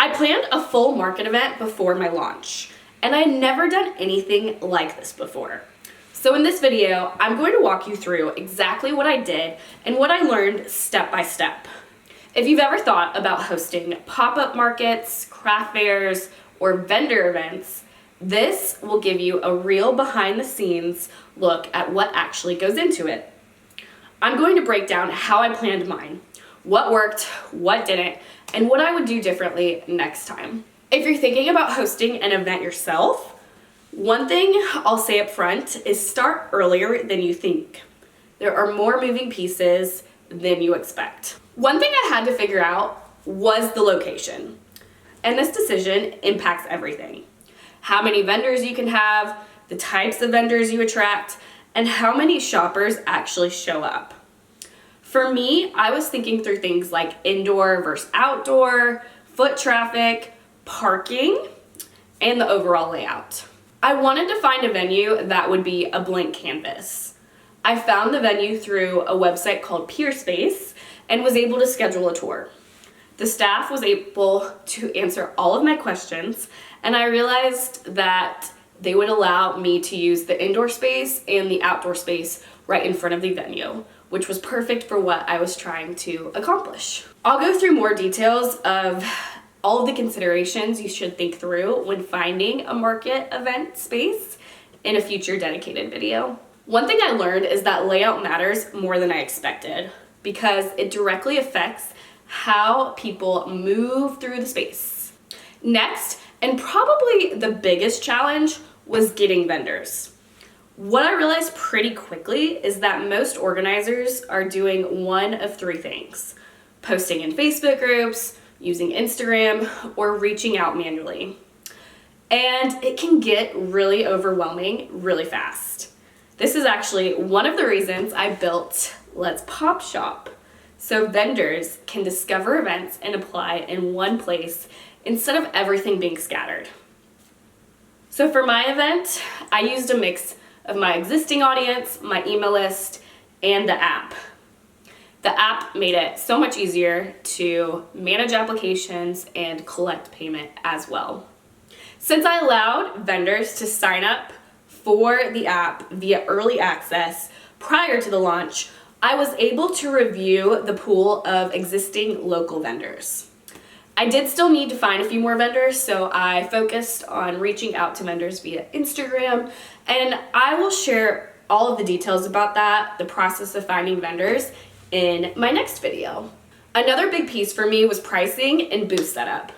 I planned a full market event before my launch, and I had never done anything like this before. So in this video, I'm going to walk you through exactly what I did and what I learned step by step. If you've ever thought about hosting pop-up markets, craft fairs, or vendor events, this will give you a real behind-the-scenes look at what actually goes into it. I'm going to break down how I planned mine, what worked, what didn't, and what I would do differently next time. If you're thinking about hosting an event yourself, one thing I'll say up front is start earlier than you think. There are more moving pieces than you expect. One thing I had to figure out was the location. And this decision impacts everything. How many vendors you can have, the types of vendors you attract, and how many shoppers actually show up. For me, I was thinking through things like indoor versus outdoor, foot traffic, parking, and the overall layout. I wanted to find a venue that would be a blank canvas. I found the venue through a website called Peerspace and was able to schedule a tour. The staff was able to answer all of my questions, and I realized that they would allow me to use the indoor space and the outdoor space right in front of the venue, which was perfect for what I was trying to accomplish. I'll go through more details of all of the considerations you should think through when finding a market event space in a future dedicated video. One thing I learned is that layout matters more than I expected because it directly affects how people move through the space. Next, and probably the biggest challenge, was getting vendors. What I realized pretty quickly is that most organizers are doing one of three things: posting in Facebook groups, using Instagram, or reaching out manually. And it can get really overwhelming really fast. This is actually one of the reasons I built Let's Pop Shop, so vendors can discover events and apply in one place instead of everything being scattered. So for my event, I used a mix of my existing audience, my email list, and the app. The app made it so much easier to manage applications and collect payment as well. Since I allowed vendors to sign up for the app via early access prior to the launch, I was able to review the pool of existing local vendors. I did still need to find a few more vendors, so I focused on reaching out to vendors via Instagram, and I will share all of the details about that, the process of finding vendors, in my next video. Another big piece for me was pricing and booth setup.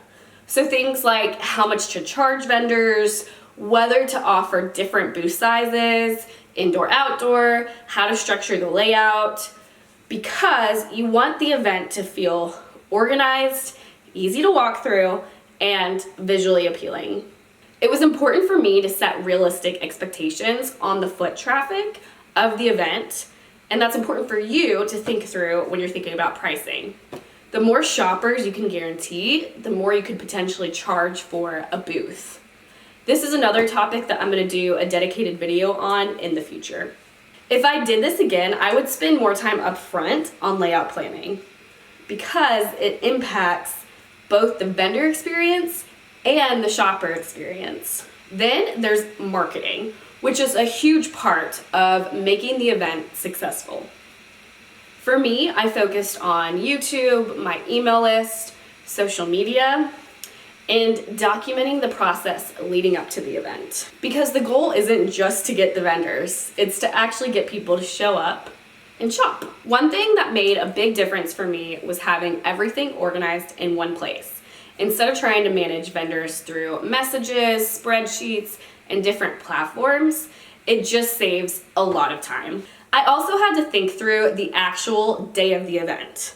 So things like how much to charge vendors, whether to offer different booth sizes, indoor, outdoor, how to structure the layout, because you want the event to feel organized, easy to walk through, and visually appealing. It was important for me to set realistic expectations on the foot traffic of the event, and that's important for you to think through when you're thinking about pricing. The more shoppers you can guarantee, the more you could potentially charge for a booth. This is another topic that I'm going to do a dedicated video on in the future. If I did this again, I would spend more time up front on layout planning because it impacts both the vendor experience and the shopper experience. Then there's marketing, which is a huge part of making the event successful. For me, I focused on YouTube, my email list, social media, and documenting the process leading up to the event. Because the goal isn't just to get the vendors, it's to actually get people to show up and shop. One thing that made a big difference for me was having everything organized in one place. Instead of trying to manage vendors through messages, spreadsheets, and different platforms, it just saves a lot of time. I also had to think through the actual day of the event.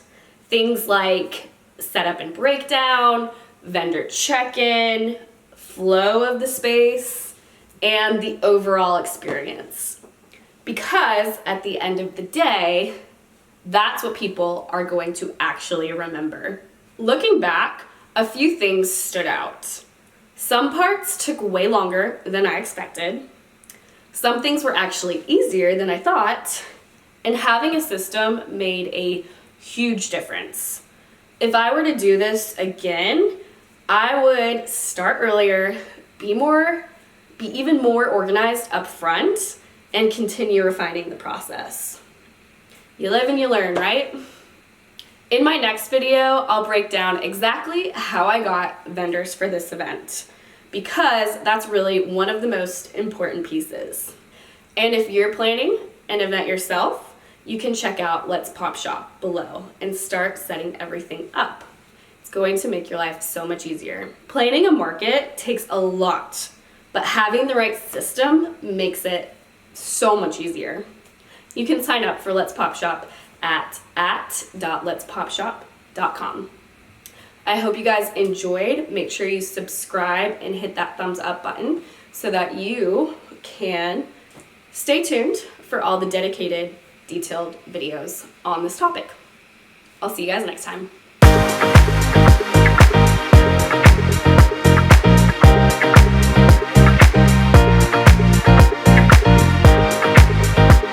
Things like setup and breakdown, vendor check-in, flow of the space, and the overall experience. Because at the end of the day, that's what people are going to actually remember. Looking back, a few things stood out. Some parts took way longer than I expected. Some things were actually easier than I thought. And having a system made a huge difference. If I were to do this again, I would start earlier, be even more organized up front, and continue refining the process. You live and you learn, right? In my next video, I'll break down exactly how I got vendors for this event, because that's really one of the most important pieces. And if you're planning an event yourself, you can check out Let's Pop Shop below and start setting everything up. It's going to make your life so much easier. Planning a market takes a lot, but having the right system makes it so much easier. You can sign up for Let's Pop Shop at lets.popshop.com. I hope you guys enjoyed. Make sure you subscribe and hit that thumbs up button so that you can stay tuned for all the dedicated, detailed videos on this topic. I'll see you guys next time.